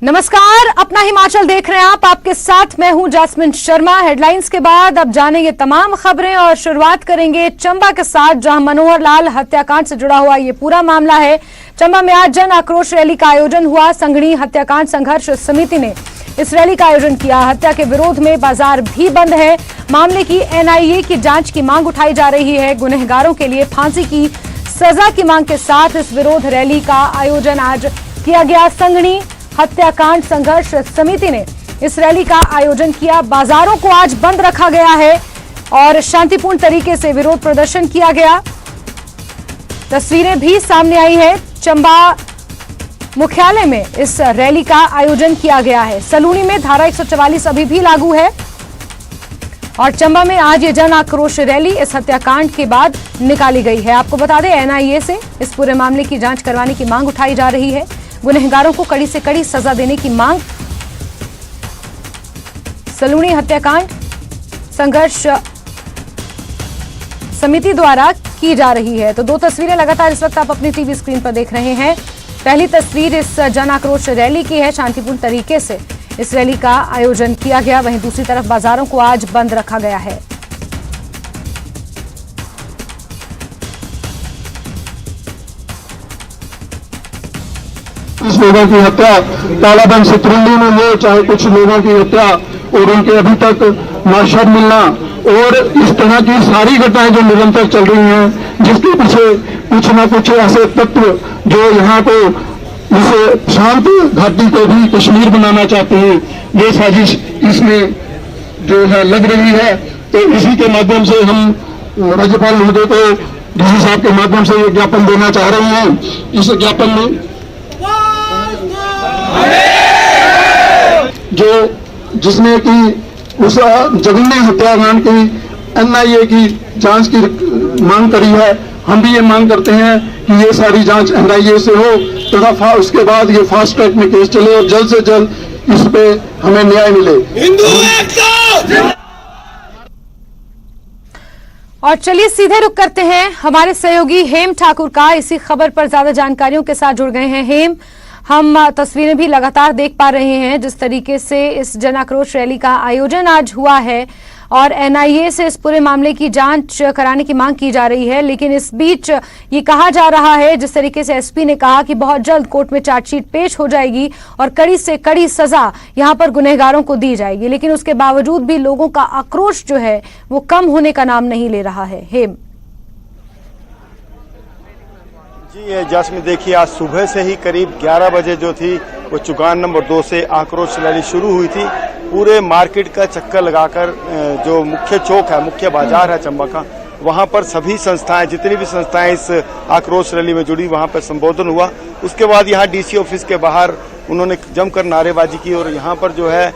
नमस्कार, अपना हिमाचल देख रहे हैं आप। आपके साथ मैं हूं जास्मिन शर्मा। हेडलाइंस के बाद अब जानेंगे तमाम खबरें और शुरुआत करेंगे चंबा के साथ, जहां मनोहर लाल हत्याकांड से जुड़ा हुआ ये पूरा मामला है। चंबा में आज जन आक्रोश रैली का आयोजन हुआ। संघनी हत्याकांड संघर्ष समिति ने इस रैली का आयोजन किया। हत्या के विरोध में बाजार भी बंद है। मामले की एनआईए की जांच की मांग उठाई जा रही है। गुनहगारों के लिए फांसी की सजा की मांग के साथ इस विरोध रैली का आयोजन आज किया गया। संघनी हत्याकांड संघर्ष समिति ने इस रैली का आयोजन किया। बाजारों को आज बंद रखा गया है और शांतिपूर्ण तरीके से विरोध प्रदर्शन किया गया। तस्वीरें भी सामने आई है। चंबा मुख्यालय में इस रैली का आयोजन किया गया है। सलूनी में धारा 144 अभी भी लागू है और चंबा में आज ये जन आक्रोश रैली इस हत्याकांड के बाद निकाली गई है। आपको बता दें, एनआईए से इस पूरे मामले की जांच करवाने की मांग उठाई जा रही है। गुनहगारों को कड़ी से कड़ी सजा देने की मांग सलूनी हत्याकांड संघर्ष समिति द्वारा की जा रही है। तो दो तस्वीरें लगातार इस वक्त आप अपनी टीवी स्क्रीन पर देख रहे हैं। पहली तस्वीर इस जन आक्रोश रैली की है। शांतिपूर्ण तरीके से इस रैली का आयोजन किया गया। वहीं दूसरी तरफ बाजारों को आज बंद रखा गया है। कुछ लोगों की हत्या तालाबंद सितरंडी में हो, चाहे कुछ लोगों की हत्या और उनके अभी तक मार्शल मिलना और इस तरह की सारी घटनाएं जो निरंतर चल रही हैं, जिसके पीछे कुछ न कुछ ऐसे तत्व जो यहाँ को इस शांत घाटी को भी कश्मीर बनाना चाहते हैं, ये साजिश इसमें जो है लग रही है। तो इसी के माध्यम से हम राज्यपाल महोदय को डीसी साहब के माध्यम से ये ज्ञापन देना चाह रहे हैं। इस ज्ञापन में जो जिसने कि उस जघन्य हत्याकांड की एनआईए की जांच की मांग करी है, हम भी ये मांग करते हैं कि ये सारी जांच एनआईए से हो तथा उसके बाद ये फास्ट ट्रैक में केस चले और जल्द से जल्द इस पे हमें न्याय मिले। और चलिए सीधे रुख करते हैं हमारे सहयोगी हेम ठाकुर का। इसी खबर पर ज्यादा जानकारियों के साथ जुड़ गए हैं हेम। हम तस्वीरें भी लगातार देख पा रहे हैं जिस तरीके से इस जन आक्रोश रैली का आयोजन आज हुआ है और एनआईए से इस पूरे मामले की जांच कराने की मांग की जा रही है। लेकिन इस बीच ये कहा जा रहा है, जिस तरीके से एसपी ने कहा कि बहुत जल्द कोर्ट में चार्जशीट पेश हो जाएगी और कड़ी से कड़ी सजा यहां पर गुनहगारों को दी जाएगी। लेकिन उसके बावजूद भी लोगों का आक्रोश जो है वो कम होने का नाम नहीं ले रहा है। हेम जी जास्मिन, देखिए आज सुबह से ही करीब 11 बजे जो थी वो चुगान नंबर 2 से आक्रोश रैली शुरू हुई थी। पूरे मार्केट का चक्कर लगाकर जो मुख्य चौक है, मुख्य बाजार है चंबा का, वहां पर सभी संस्थाएं, जितनी भी संस्थाएं इस आक्रोश रैली में जुड़ी, वहां पर संबोधन हुआ। उसके बाद यहाँ डीसी ऑफिस के बाहर उन्होंने जमकर नारेबाजी की और यहाँ पर जो है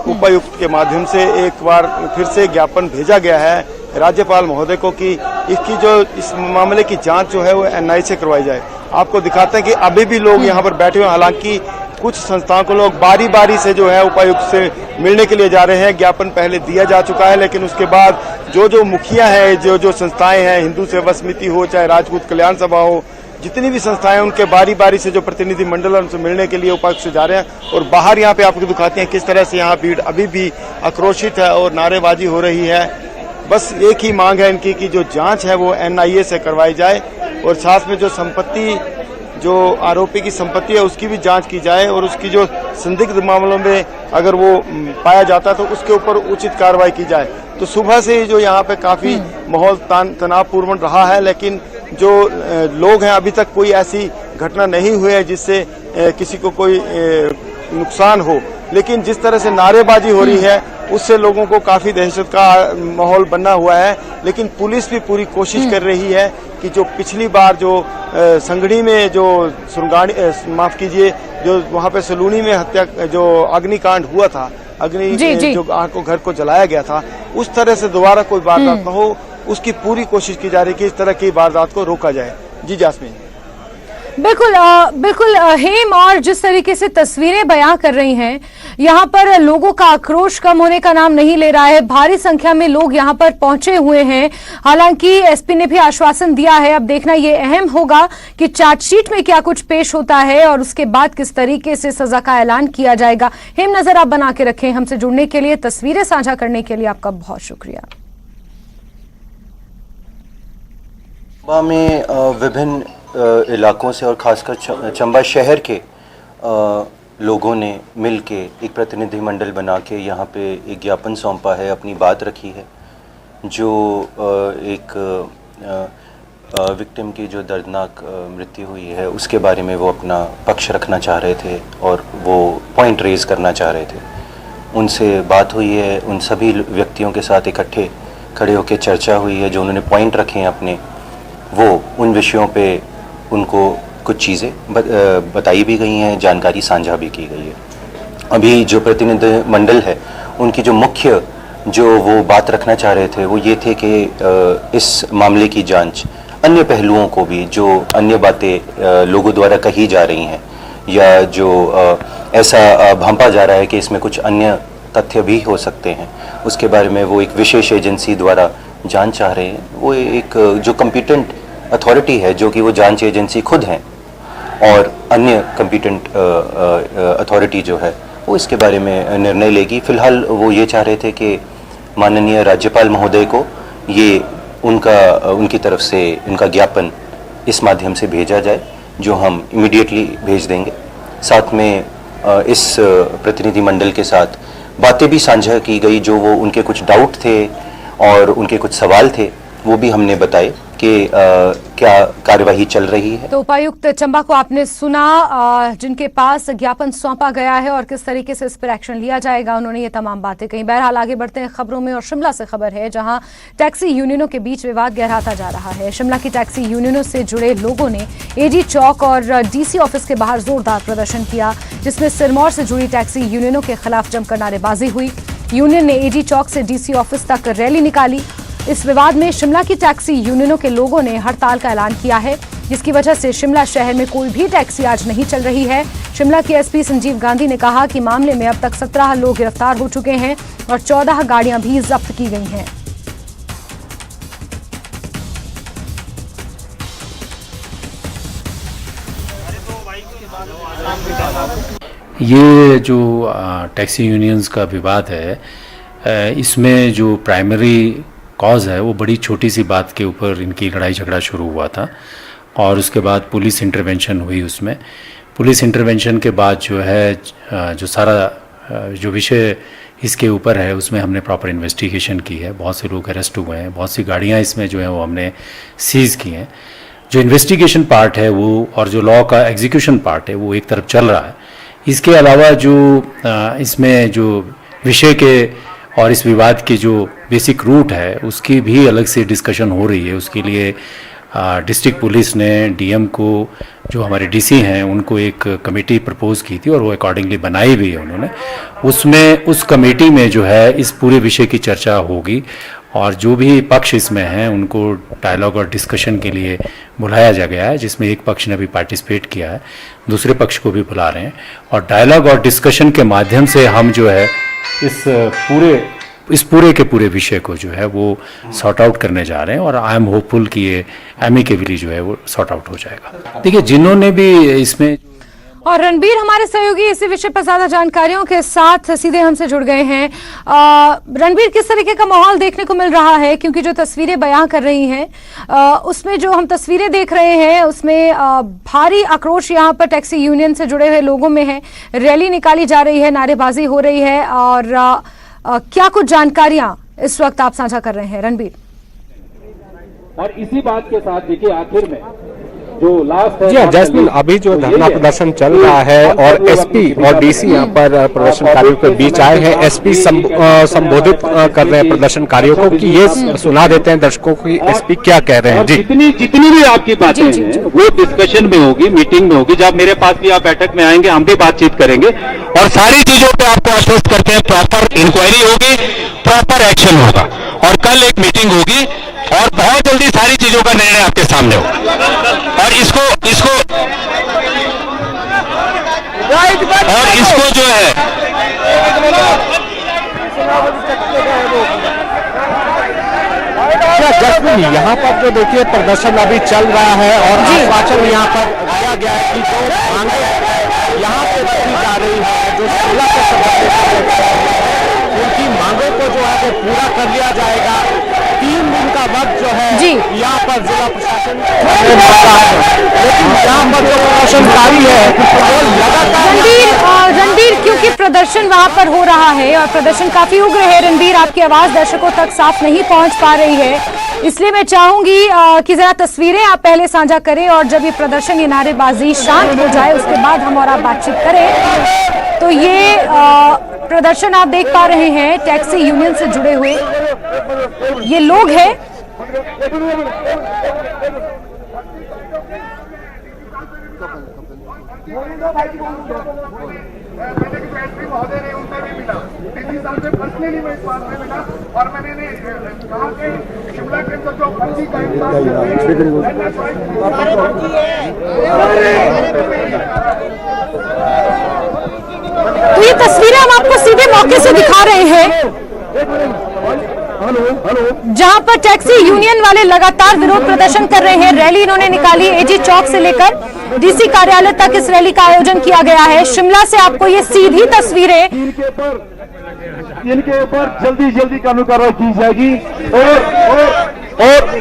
उपायुक्त के माध्यम से एक बार फिर से ज्ञापन भेजा गया है राज्यपाल महोदय को कि इसकी जो इस मामले की जांच जो है वो एनआईए से करवाई जाए। आपको दिखाते हैं कि अभी भी लोग यहाँ पर बैठे हुए, हालांकि कुछ संस्थाओं को लोग बारी बारी से जो है उपायुक्त से मिलने के लिए जा रहे हैं। ज्ञापन पहले दिया जा चुका है, लेकिन उसके बाद जो मुखिया है, जो संस्थाएं हैं, हिंदू सेवा समिति हो चाहे राजपूत कल्याण सभा हो, जितनी भी संस्थाएं, उनके बारी बारी से जो प्रतिनिधि मंडल उनसे मिलने के लिए उपायुक्त से जा रहे हैं। और बाहर यहाँ पे आपको दिखाते हैं किस तरह से यहाँ भीड़ अभी भी आक्रोशित है और नारेबाजी हो रही है। बस एक ही मांग है इनकी कि जो जांच है वो एनआईए से करवाई जाए और साथ में जो संपत्ति, जो आरोपी की संपत्ति है उसकी भी जांच की जाए और उसकी जो संदिग्ध मामलों में अगर वो पाया जाता है तो उसके ऊपर उचित कार्रवाई की जाए। तो सुबह से ही जो यहाँ पे काफी माहौल तनावपूर्ण रहा है, लेकिन जो लोग हैं अभी तक कोई ऐसी घटना नहीं हुई है जिससे किसी को कोई नुकसान हो। लेकिन जिस तरह से नारेबाजी हो रही है उससे लोगों को काफी दहशत का माहौल बना हुआ है। लेकिन पुलिस भी पूरी कोशिश कर रही है कि जो पिछली बार जो संघनी में जो माफ कीजिए, जो वहां पे सलूनी में हत्या, जो अग्निकांड हुआ था, जो आग को घर को जलाया गया था, उस तरह से दोबारा कोई वारदात न हो, उसकी पूरी कोशिश की जा रही है कि इस तरह की वारदात को रोका जाए। जी जास्मीन। बिल्कुल बिल्कुल हेम, और जिस तरीके से तस्वीरें बयां कर रही हैं, यहाँ पर लोगों का आक्रोश कम होने का नाम नहीं ले रहा है। भारी संख्या में लोग यहाँ पर पहुंचे हुए हैं। हालांकि एसपी ने भी आश्वासन दिया है। अब देखना ये अहम होगा कि चार्जशीट में क्या कुछ पेश होता है और उसके बाद किस तरीके से सजा का ऐलान किया जाएगा। हेम, नजर आप बना के रखें। हमसे जुड़ने के लिए, तस्वीरें साझा करने के लिए आपका बहुत शुक्रिया। चंबा में विभिन्न इलाकों से और खासकर चंबा शहर के लोगों ने मिल के एक प्रतिनिधिमंडल बना के यहाँ पे एक ज्ञापन सौंपा है, अपनी बात रखी है। जो एक विक्टिम की जो दर्दनाक मृत्यु हुई है उसके बारे में वो अपना पक्ष रखना चाह रहे थे और वो पॉइंट रेज करना चाह रहे थे। उनसे बात हुई है, उन सभी व्यक्तियों के साथ इकट्ठे खड़े होकर चर्चा हुई है। जो उन्होंने पॉइंट रखे हैं अपने, वो उन विषयों पे उनको कुछ चीज़ें बताई भी गई हैं, जानकारी साझा भी की गई है। अभी जो प्रतिनिधिमंडल है उनकी जो मुख्य जो वो बात रखना चाह रहे थे वो ये थे कि इस मामले की जांच अन्य पहलुओं को भी, जो अन्य बातें लोगों द्वारा कही जा रही हैं या जो ऐसा भांपा जा रहा है कि इसमें कुछ अन्य तथ्य भी हो सकते हैं, उसके बारे में वो एक विशेष एजेंसी द्वारा जांच चाह रहे हैं। वो एक जो कॉम्पिटेंट अथॉरिटी है, जो कि वो जांच एजेंसी खुद हैं, और अन्य कॉम्पिटेंट अथॉरिटी जो है वो इसके बारे में निर्णय लेगी। फिलहाल वो ये चाह रहे थे कि माननीय राज्यपाल महोदय को ये उनकी तरफ से उनका ज्ञापन इस माध्यम से भेजा जाए, जो हम इमीडिएटली भेज देंगे। साथ में इस प्रतिनिधिमंडल के साथ बातें भी साझा की गई, जो वो उनके कुछ डाउट थे और उनके कुछ सवाल थे, वो भी हमने बताए कि क्या कार्यवाही चल रही है। तो उपायुक्त चंबा को आपने सुना, जिनके पास ज्ञापन सौंपा गया है और किस तरीके से इस पर एक्शन लिया जाएगा, उन्होंने ये तमाम बातें कही। बहरहाल आगे बढ़ते हैं खबरों में, और शिमला से खबर है जहां टैक्सी यूनियनों के बीच विवाद गहराता जा रहा है। शिमला की टैक्सी यूनियनों से जुड़े लोगों ने एजी चौक और डीसी ऑफिस के बाहर जोरदार प्रदर्शन किया, जिसमें सिरमौर से जुड़ी टैक्सी यूनियनों के खिलाफ जमकर नारेबाजी हुई। यूनियन ने एजी चौक से डीसी ऑफिस तक रैली निकाली। इस विवाद में शिमला की टैक्सी यूनियनों के लोगों ने हड़ताल का ऐलान किया है, जिसकी वजह से शिमला शहर में कोई भी टैक्सी आज नहीं चल रही है। शिमला के एसपी संजीव गांधी ने कहा कि मामले में अब तक 17 लोग गिरफ्तार हो चुके हैं और 14 गाड़ियां भी जब्त की गई हैं। ये जो टैक्सी यूनियंस का विवाद है, इसमें जो प्राइमरी कॉज है वो बड़ी छोटी सी बात के ऊपर इनकी लड़ाई झगड़ा शुरू हुआ था, और उसके बाद पुलिस इंटरवेंशन हुई। उसमें पुलिस इंटरवेंशन के बाद जो है जो सारा जो विषय इसके ऊपर है उसमें हमने प्रॉपर इन्वेस्टिगेशन की है। बहुत से लोग अरेस्ट हुए हैं, बहुत सी गाड़ियाँ इसमें जो है वो हमने सीज़ की हैं। जो इन्वेस्टिगेशन पार्ट है वो, और जो लॉ का एग्जीक्यूशन पार्ट है वो एक तरफ चल रहा है। इसके अलावा जो इसमें जो विषय के और इस विवाद की जो बेसिक रूट है उसकी भी अलग से डिस्कशन हो रही है। उसके लिए डिस्ट्रिक्ट पुलिस ने डीएम को, जो हमारे डीसी हैं, उनको एक कमेटी प्रपोज की थी और वो अकॉर्डिंगली बनाई भी है उन्होंने। उसमें उस कमेटी में जो है इस पूरे विषय की चर्चा होगी, और जो भी पक्ष इसमें हैं उनको डायलॉग और डिस्कशन के लिए बुलाया जा गया है, जिसमें एक पक्ष ने भी पार्टिसिपेट किया है, दूसरे पक्ष को भी बुला रहे हैं। और डायलॉग और डिस्कशन के माध्यम से हम जो है इस पूरे के पूरे विषय को जो है वो सॉर्ट आउट करने जा रहे हैं, और आई एम होपफुल कि ये एमिकेबली जो है वो सॉर्ट आउट हो जाएगा। देखिए, जिन्होंने भी इसमें, और रणबीर हमारे सहयोगी इसी विषय पर ज्यादा जानकारियों के साथ सीधे हमसे जुड़ गए हैं। रणबीर, किस तरीके का माहौल देखने को मिल रहा है, क्योंकि जो तस्वीरें बयां कर रही हैं उसमें जो हम तस्वीरें देख रहे हैं उसमें भारी आक्रोश यहां पर टैक्सी यूनियन से जुड़े हुए लोगों में है। रैली निकाली जा रही है, नारेबाजी हो रही है, और क्या कुछ जानकारियां इस वक्त आप साझा कर रहे हैं रणबीर? और इसी बात के साथ देखिए आखिर में जो लास्ट है, जी हाँ जैस्मिन, अभी जो धरना प्रदर्शन चल रहा है और एसपी और डीसी यहाँ पर प्रदर्शनकारियों के बीच आए हैं। एसपी संबोधित कर रहे हैं प्रदर्शनकारियों को कि ये सुना देते हैं दर्शकों को एसपी क्या कह रहे हैं। जी, जितनी भी आपकी बातें हैं वो डिस्कशन में होगी, मीटिंग में होगी। जब मेरे पास भी आप बैठक में आएंगे हम भी बातचीत करेंगे, और सारी चीजों पे आपको आश्वस्त करते हैं प्रॉपर इंक्वायरी होगी, प्रॉपर एक्शन होगा, और कल एक मीटिंग होगी और बहुत जल्दी सारी चीजें चीजों का निर्णय आपके सामने होगा। और इसको जो है जस्मिन, यहाँ पर जो देखिए प्रदर्शन अभी चल रहा है और आश्वासन यहाँ पर दिया गया है कि जो मांगे यहाँ पे रखी जा रही है, जो 16 से संबंधित उनकी मांगों को जो है वो पूरा कर लिया जाएगा। 3 दिन का वक्त जो है यहाँ पर जिला प्रशासन लेकिन यहाँ पर जो प्रदर्शनकारी है वो लगातार रणबीर, क्योंकि प्रदर्शन वहां पर हो रहा है और प्रदर्शन काफी उग्र है, रणबीर आपकी आवाज दर्शकों तक साफ नहीं पहुंच पा रही है, इसलिए मैं चाहूंगी कि जरा तस्वीरें आप पहले साझा करें और जब ये प्रदर्शन, ये नारेबाजी शांत हो जाए उसके बाद हम और आप बातचीत करें। तो ये प्रदर्शन आप देख पा रहे हैं टैक्सी यूनियन से जुड़े हुए ये लोग हैं। महोदय ने उनसे भी मिला, डीसी साहब से पर्सनली मैं इस बात में मिला और मैंने कहा कि शिमला के अंदर जो फर्जी का तो ये तस्वीरें हम आपको सीधे मौके से दिखा रहे हैं जहां पर टैक्सी यूनियन वाले लगातार विरोध प्रदर्शन कर रहे हैं। रैली इन्होंने निकाली एजी चौक से लेकर डीसी कार्यालय तक इस रैली का आयोजन किया गया है। शिमला से आपको ये सीधी तस्वीरें, इनके ऊपर जल्दी जल्दी कानूनी कार्रवाई की जाएगी और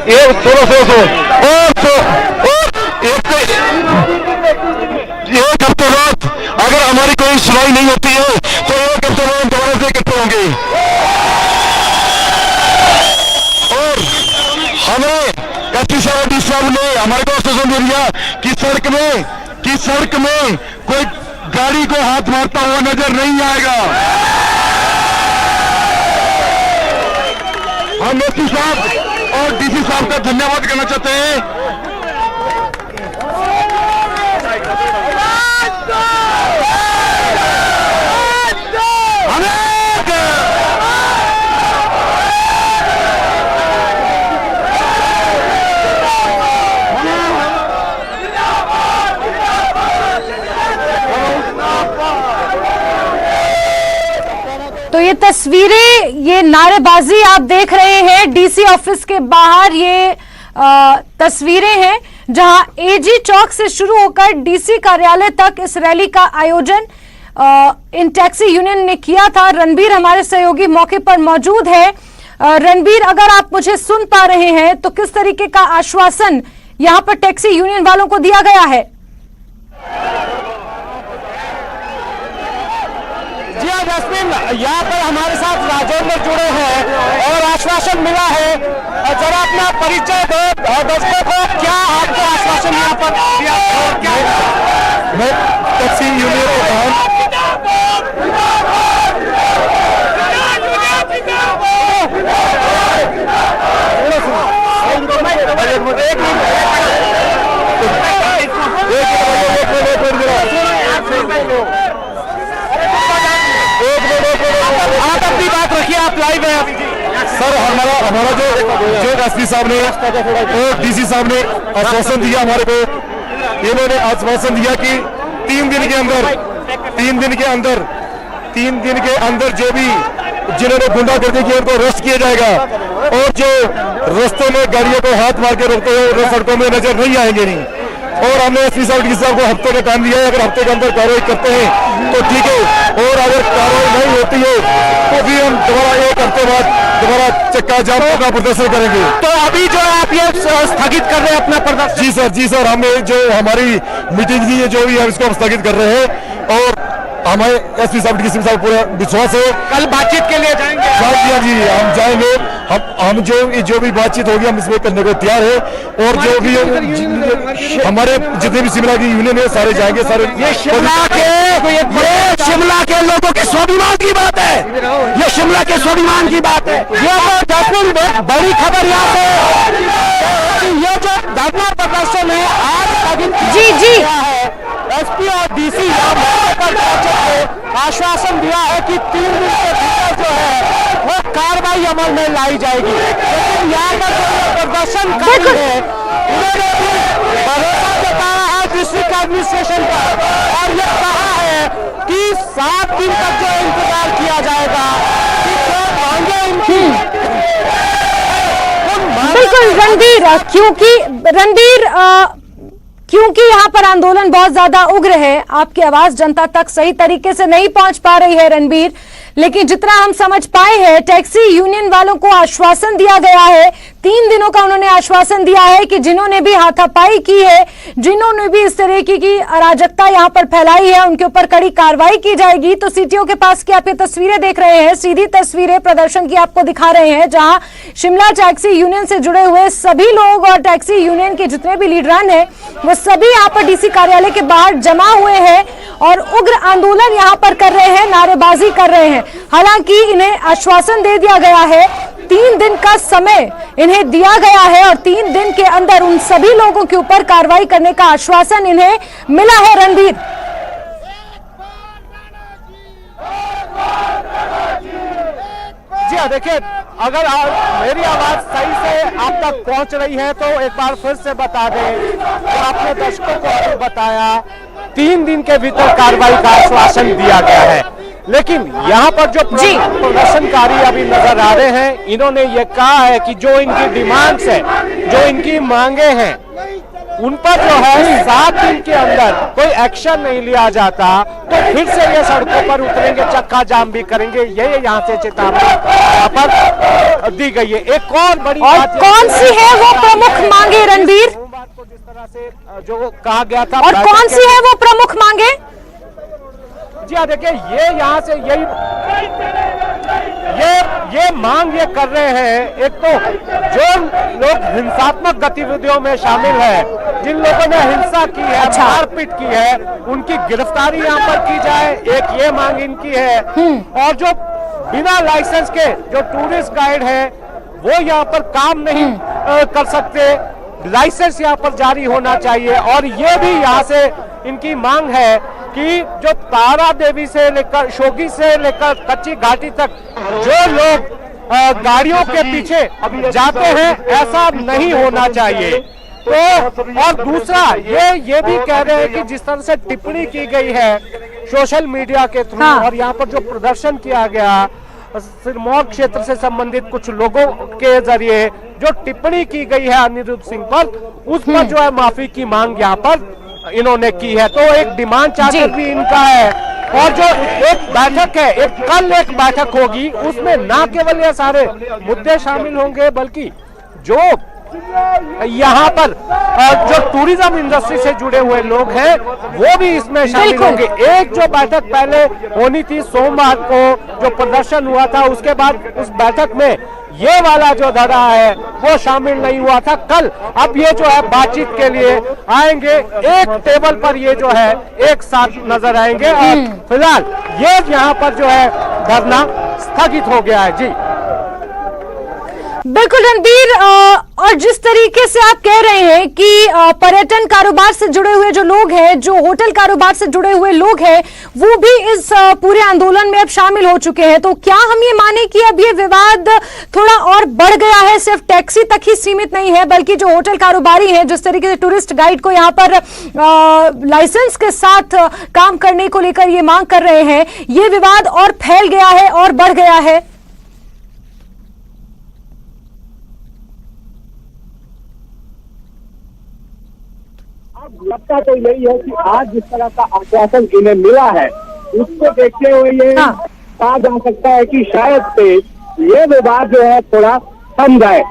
ये एक हफ्ते बाद अगर हमारी कोई सुनवाई नहीं होती है तो एक हफ्ते बाद दोबारा से इकट्ठे होंगे और हमें एसपी साहब डी साहब ने हमारे को आश्वासन दे दिया कि सड़क में कोई गाड़ी को हाथ मारता हुआ नजर नहीं आएगा। हम एसपी साहब और डीसी साहब का धन्यवाद करना चाहते हैं। तो ये तस्वीरें, ये नारेबाजी आप देख रहे हैं डीसी ऑफिस के बाहर, ये तस्वीरें हैं जहां एजी चौक से शुरू होकर डीसी कार्यालय तक इस रैली का आयोजन इन टैक्सी यूनियन ने किया था। रणबीर हमारे सहयोगी मौके पर मौजूद है। रणबीर, अगर आप मुझे सुन पा रहे हैं तो किस तरीके का आश्वासन यहां पर टैक्सी यूनियन वालों को दिया गया है? जी हाँ जस्मिन, यहाँ पर हमारे साथ राजेंद्र जुड़े हैं और आश्वासन मिला है। जरा अपना परिचय दो दर्शकों को, क्या आपको आश्वासन यहाँ पर दिया और क्या? मैं टैक्सी यूनियन के आप अपनी बात रखिए, आप लाइव हैं सर। हमारा जो एसपी साहब ने और डीसी साहब ने आश्वासन दिया हमारे को, इन्होंने आश्वासन दिया कि 3 दिन के अंदर जो भी जिन्होंने गुंडागर्दी की उनको अरेस्ट किया जाएगा और जो रास्तों में गाड़ियों को हाथ मार के रोकते हुए सड़कों में नजर नहीं आएंगे नहीं। और हमने एसपी साहब डी साहब को हफ्ते का टाइम दिया है, अगर हफ्ते के अंदर कार्रवाई करते हैं तो ठीक है और अगर कार्रवाई नहीं होती है तो फिर हम दोबारा 1 हफ्ते बाद दोबारा चक्का जाम का प्रदर्शन करेंगे। तो अभी जो है आप ये स्थगित कर रहे हैं अपना प्रदर्शन? जी सर, हमें जो हमारी मीटिंग थी जो भी है इसको हम स्थगित कर रहे हैं और हमारे एसपी साहब डी साहब पूरा विश्वास है कल बातचीत के लिए जाएंगे। जी हम जाएंगे, हम जो भी बातचीत होगी हम इसमें करने को तैयार है और जो भी हमारे जितने भी शिमला की यूनियन है सारे जाएंगे। सारे ये शिमला के लोगों के स्वाभिमान की बात है, ये शिमला के स्वाभिमान की बात है। ये तो जस्मिन बड़ी खबर यहाँ पे ये जो धरना प्रदर्शन है आज जी एसपी और डीसी यहाँ पर पहुंचे थे, आश्वासन दिया है कि 3 दिन के भीतर जो है वो कार्रवाई कार्रवाई अमल में लाई जाएगी। लेकिन यहाँ पर जो प्रदर्शनकारी है उन्होंने भी भरोसा जताया है डिस्ट्रिक्ट एडमिनिस्ट्रेशन पर और ये कहा है कि 7 दिन तक जो इंतजार किया जाएगा कि जो मांगे इनकी बिल्कुल रणबीर, क्योंकि यहाँ पर आंदोलन बहुत ज्यादा उग्र है, आपकी आवाज जनता तक सही तरीके से नहीं पहुंच पा रही है रणबीर, लेकिन जितना हम समझ पाए हैं टैक्सी यूनियन वालों को आश्वासन दिया गया है, 3 दिनों का उन्होंने आश्वासन दिया है कि जिन्होंने भी हाथापाई की है, जिन्होंने भी इस तरीके की अराजकता यहाँ पर फैलाई है, उनके ऊपर कड़ी कार्रवाई की जाएगी। तो सीटीओ के पास की आप ये तस्वीरें देख रहे हैं, सीधी तस्वीरें प्रदर्शन की आपको दिखा रहे हैं, जहां शिमला टैक्सी यूनियन से जुड़े हुए सभी लोग और टैक्सी यूनियन के जितने भी लीडरान हैं वो सभी यहाँ पर डीसी कार्यालय के बाहर जमा हुए हैं और उग्र आंदोलन यहाँ पर कर रहे हैं, नारेबाजी कर रहे हैं। हालांकि इन्हें आश्वासन दे दिया गया है, 3 दिन का समय इन्हें दिया गया है और 3 दिन के अंदर उन सभी लोगों के ऊपर कार्रवाई करने का आश्वासन इन्हें मिला है। रणबीर, जी हाँ, देखिए अगर मेरी आवाज सही से आप तक पहुंच रही है तो एक बार फिर से बता दें, तो आपने दर्शकों को अभी बताया 3 दिन के भीतर कार्रवाई का आश्वासन दिया गया है। लेकिन यहाँ पर जो प्रदर्शनकारी अभी नजर आ रहे हैं, इन्होंने ये कहा है कि जो इनकी डिमांड्स है, जो इनकी मांगे हैं, उन पर जो है 7 दिन के अंदर कोई एक्शन नहीं लिया जाता तो फिर से ये सड़कों पर उतरेंगे, चक्का जाम भी करेंगे। ये यहाँ से चेतावनी यहाँ पर दी गई है। एक और बड़ी बात कौन सी है वो प्रमुख मांगे रणबीर? सोमवार को जिस तरह से जो कहा गया था, और कौन सी है वो प्रमुख मांगे? जी हाँ, देखिए ये यहाँ से ये मांग ये कर रहे हैं, एक तो जो लोग हिंसात्मक गतिविधियों में शामिल है, जिन लोगों ने हिंसा की है, मारपीट की है, उनकी गिरफ्तारी यहाँ पर की जाए, एक ये मांग इनकी है। और जो बिना लाइसेंस के जो टूरिस्ट गाइड है वो यहाँ पर काम नहीं कर सकते, लाइसेंस यहाँ पर जारी होना चाहिए। और ये भी यहाँ से इनकी मांग है कि जो तारा देवी से लेकर शोगी से लेकर कच्ची घाटी तक जो लोग गाड़ियों के पीछे जाते हैं, ऐसा नहीं होना चाहिए। तो और दूसरा ये भी कह रहे हैं कि जिस तरह से टिप्पणी की गई है सोशल मीडिया के थ्रू और यहाँ पर जो प्रदर्शन किया गया सिरमौर क्षेत्र से संबंधित कुछ लोगों के जरिए जो टिप्पणी की गई है अनिरुद्ध सिंह पर, उस पर जो है माफी की मांग यहाँ पर इन्होंने की है। तो एक डिमांड चार्टर भी इनका है। और जो एक बैठक है, कल एक बैठक होगी, उसमें ना केवल ये सारे मुद्दे शामिल होंगे बल्कि जो यहाँ पर जो टूरिज्म इंडस्ट्री से जुड़े हुए लोग हैं वो भी इसमें शामिल होंगे। एक जो बैठक पहले होनी थी सोमवार को जो प्रदर्शन हुआ था, उसके बाद उस बैठक में ये वाला जो धड़ा है वो शामिल नहीं हुआ था। कल अब ये जो है बातचीत के लिए आएंगे, एक टेबल पर ये जो है एक साथ नजर आएंगे। और फिलहाल ये यहाँ पर जो है धरना स्थगित हो गया है। जी बिल्कुल रणबीर, और जिस तरीके से आप कह रहे हैं कि पर्यटन कारोबार से जुड़े हुए जो लोग हैं, जो होटल कारोबार से जुड़े हुए लोग हैं, वो भी इस पूरे आंदोलन में अब शामिल हो चुके हैं, तो क्या हम ये माने कि अब ये विवाद थोड़ा और बढ़ गया है, सिर्फ टैक्सी तक ही सीमित नहीं है बल्कि जो होटल कारोबारी हैं, जिस तरीके से टूरिस्ट गाइड को यहाँ पर लाइसेंस के साथ काम करने को लेकर ये मांग कर रहे हैं, ये विवाद और फैल गया है और बढ़ गया है? लगता तो यही है कि आज जिस तरह का आश्वासन इन्हें मिला है उसको देखते हुए ये कहा जा सकता है कि शायद से ये विवाद जो है थोड़ा थम जाए।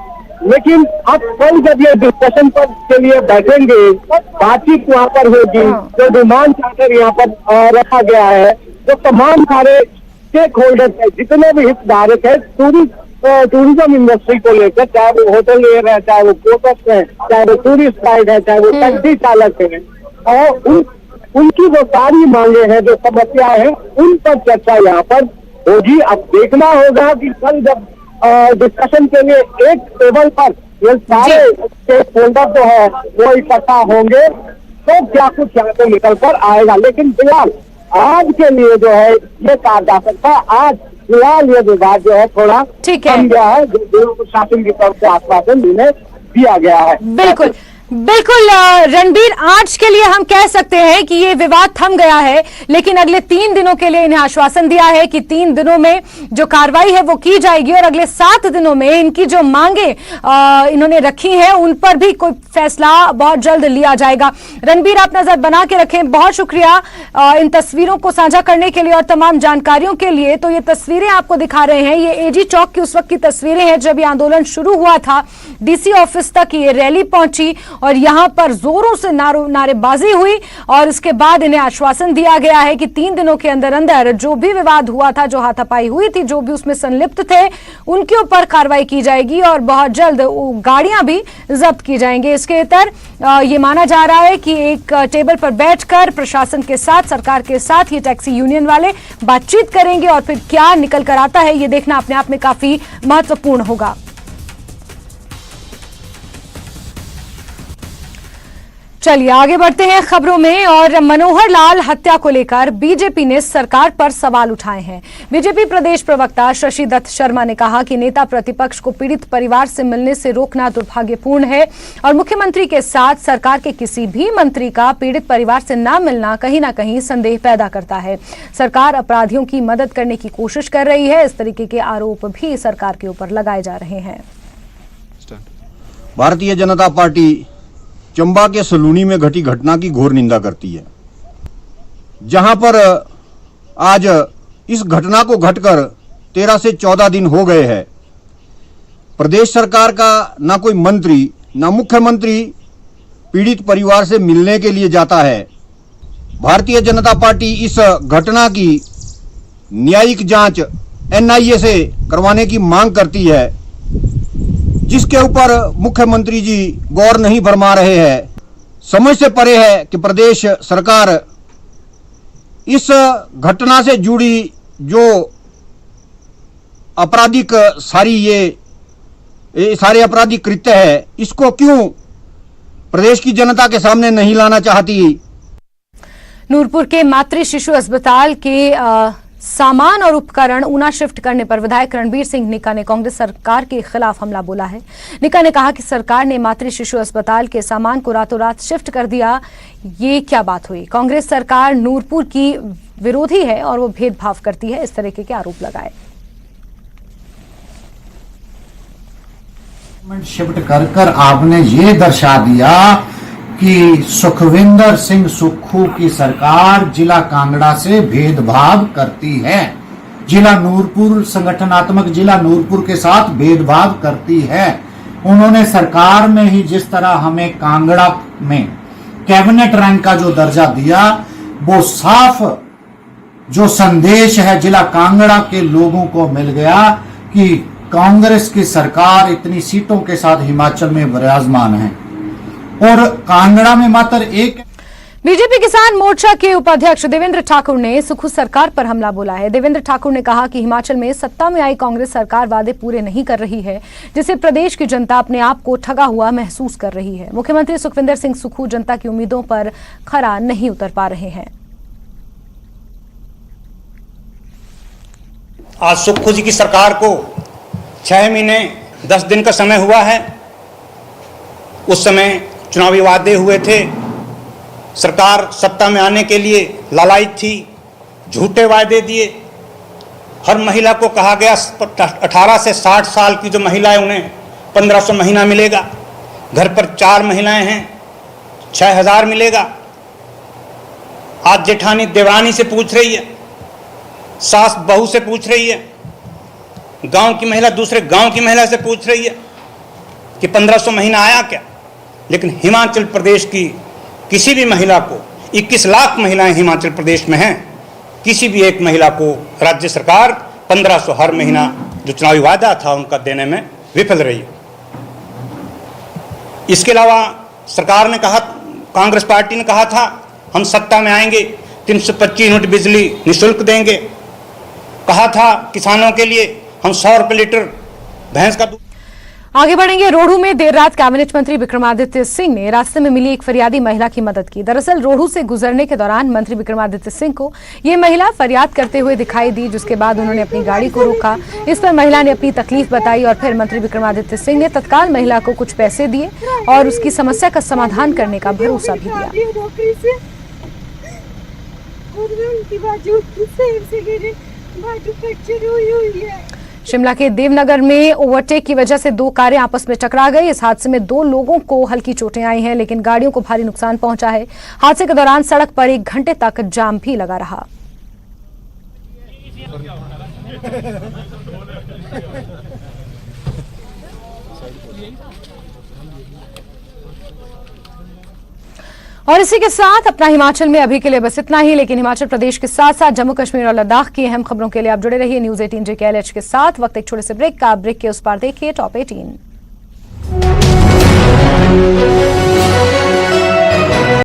लेकिन अब कल जब ये डिस्कशन पर के लिए बैठेंगे, बातचीत वहाँ पर होगी, जो डिमांड चार्टर यहाँ पर रखा गया है, जो तमाम सारे स्टेक होल्डर्स है, जितने भी हितधारक है टूरिज्म इंडस्ट्री को लेकर, चाहे वो होटलियर है, चाहे वो पोर्टर्स है, चाहे वो टूरिस्ट गाइड है, चाहे वो टैक्सी चालक है, और उनकी जो सारी मांगे हैं, जो समस्याएं हैं, उन पर चर्चा यहाँ पर होगी। अब देखना होगा कि कल जब डिस्कशन के लिए एक टेबल पर ये सारे स्टेक होल्डर जो है वो इकट्ठा होंगे तो क्या कुछ यहाँ पे निकल कर आएगा। लेकिन फिलहाल आज के लिए जो है ये कहा जा सकता है आज फिलहाल ये विवाद जो है थोड़ा ठीक है। थम गया है, जो जिला प्रशासन की तरफ से आश्वासन इन्हें दिया गया है। बिल्कुल बिल्कुल रणबीर, आज के लिए हम कह सकते हैं कि ये विवाद थम गया है, लेकिन अगले 3 दिनों के लिए इन्हें आश्वासन दिया है कि 3 दिनों में जो कार्रवाई है वो की जाएगी और अगले 7 दिनों में इनकी जो मांगे इन्होंने रखी हैं उन पर भी कोई फैसला बहुत जल्द लिया जाएगा। रणबीर, आप नजर बना के रखें। बहुत शुक्रिया इन तस्वीरों को साझा करने के लिए और तमाम जानकारियों के लिए। तो ये तस्वीरें आपको दिखा रहे हैं, ये एजी चौक की उस वक्त की तस्वीरें हैं जब ये आंदोलन शुरू हुआ था। डीसी ऑफिस तक ये रैली पहुंची और यहां पर जोरों से नारेबाजी हुई और इसके बाद इन्हें आश्वासन दिया गया है कि 3 दिनों के अंदर अंदर जो भी विवाद हुआ था, जो हाथापाई हुई थी, जो भी उसमें संलिप्त थे, उनके ऊपर कार्रवाई की जाएगी और बहुत जल्द गाड़ियां भी जब्त की जाएंगी। इसके तहत ये माना जा रहा है कि एक टेबल पर बैठकर प्रशासन के साथ, सरकार के साथ ये टैक्सी यूनियन वाले बातचीत करेंगे और फिर क्या निकल कर आता है ये देखना अपने आप में काफी महत्वपूर्ण होगा। चलिए आगे बढ़ते हैं खबरों में। और मनोहर लाल हत्या को लेकर बीजेपी ने सरकार पर सवाल उठाए हैं। बीजेपी प्रदेश प्रवक्ता शशि दत्त शर्मा ने कहा कि नेता प्रतिपक्ष को पीड़ित परिवार से मिलने से रोकना दुर्भाग्यपूर्ण है और मुख्यमंत्री के साथ सरकार के किसी भी मंत्री का पीड़ित परिवार से न मिलना कहीं ना कहीं संदेह पैदा करता है। सरकार अपराधियों की मदद करने की कोशिश कर रही है। इस तरीके के आरोप भी सरकार के ऊपर लगाए जा रहे हैं। भारतीय जनता पार्टी चंबा के सलूनी में घटी घटना की घोर निंदा करती है, जहां पर आज इस घटना को घटकर 13 से 14 दिन हो गए हैं। प्रदेश सरकार का ना कोई मंत्री ना मुख्यमंत्री पीड़ित परिवार से मिलने के लिए जाता है। भारतीय जनता पार्टी इस घटना की न्यायिक जांच एनआईए से करवाने की मांग करती है, जिसके ऊपर मुख्यमंत्री जी गौर नहीं फरमा रहे हैं। समझ से परे है कि प्रदेश सरकार इस घटना से जुड़ी जो आपराधिक सारे आपराधिक कृत्य है, इसको क्यों प्रदेश की जनता के सामने नहीं लाना चाहती। नूरपुर के मातृ शिशु अस्पताल के सामान और उपकरण ऊना शिफ्ट करने पर विधायक रणबीर सिंह निका ने कांग्रेस सरकार के खिलाफ हमला बोला है। निका ने कहा कि सरकार ने मातृ शिशु अस्पताल के सामान को रातों रात शिफ्ट कर दिया। ये क्या बात हुई? कांग्रेस सरकार नूरपुर की विरोधी है और वो भेदभाव करती है, इस तरीके के आरोप लगाए। शिफ्ट कर आपने ये दर्शा दिया कि सुखविंदर सिंह सुक्खू की सरकार जिला कांगड़ा से भेदभाव करती है, जिला नूरपुर संगठनात्मक जिला नूरपुर के साथ भेदभाव करती है। उन्होंने सरकार में ही जिस तरह हमें कांगड़ा में कैबिनेट रैंक का जो दर्जा दिया, वो साफ जो संदेश है जिला कांगड़ा के लोगों को मिल गया कि कांग्रेस की सरकार इतनी सीटों के साथ हिमाचल में विराजमान है और कांगड़ा में मात्र एक। बीजेपी किसान मोर्चा के उपाध्यक्ष देवेंद्र ठाकुर ने सुक्खू सरकार पर हमला बोला है। देवेंद्र ठाकुर ने कहा कि हिमाचल में सत्ता में आई कांग्रेस सरकार वादे पूरे नहीं कर रही है, जिससे प्रदेश की जनता अपने आप को ठगा हुआ महसूस कर रही है। मुख्यमंत्री सुखविंदर सिंह सुक्खू जनता की उम्मीदों पर खरा नहीं उतर पा रहे हैं। आज सुक्खू जी की सरकार को 6 महीने 10 दिन का समय हुआ है। उस समय चुनावी वादे हुए थे, सरकार सत्ता में आने के लिए लालायित थी, झूठे वादे दिए। हर महिला को कहा गया 18 से 60 साल की जो महिलाएं उन्हें 1500 महीना मिलेगा। घर पर 4 महिलाएं हैं, 6000 मिलेगा। आज जेठानी देवरानी से पूछ रही है, सास बहू से पूछ रही है, गांव की महिला दूसरे गांव की महिला से पूछ रही है कि 1500 महीना आया क्या। लेकिन हिमाचल प्रदेश की किसी भी महिला को, 21 लाख महिलाएं हिमाचल प्रदेश में हैं, किसी भी एक महिला को राज्य सरकार 1500 हर महीना जो चुनावी वादा था उनका देने में विफल रही है। इसके अलावा सरकार ने कहा, कांग्रेस पार्टी ने कहा था हम सत्ता में आएंगे 325 यूनिट बिजली निःशुल्क देंगे। कहा था किसानों के लिए हम 100 रुपये लीटर भैंस का दूध। आगे बढ़ेंगे। रोहडू में देर रात कैबिनेट मंत्री विक्रमादित्य सिंह ने रास्ते में मिली एक फरियादी महिला की मदद की। दरअसल रोहडू से गुजरने के दौरान मंत्री विक्रमादित्य सिंह को ये महिला फरियाद करते हुए दिखाई दी, जिसके बाद उन्होंने अपनी गाड़ी को रोका। इस पर महिला ने अपनी तकलीफ बताई और फिर मंत्री विक्रमादित्य सिंह ने तत्काल महिला को कुछ पैसे दिए और उसकी समस्या का समाधान करने का भरोसा भी दिया। शिमला के देवनगर में ओवरटेक की वजह से दो कारें आपस में टकरा गई। इस हादसे में 2 लोगों को हल्की चोटें आई हैं, लेकिन गाड़ियों को भारी नुकसान पहुंचा है। हादसे के दौरान सड़क पर 1 घंटे तक जाम भी लगा रहा। और इसी के साथ अपना हिमाचल में अभी के लिए बस इतना ही, लेकिन हिमाचल प्रदेश के साथ साथ जम्मू कश्मीर और लद्दाख की अहम खबरों के लिए आप जुड़े रहिए न्यूज़ 18 JKLH के साथ। वक्त एक छोटे से ब्रेक का। ब्रेक के उस पार देखिए टॉप 18।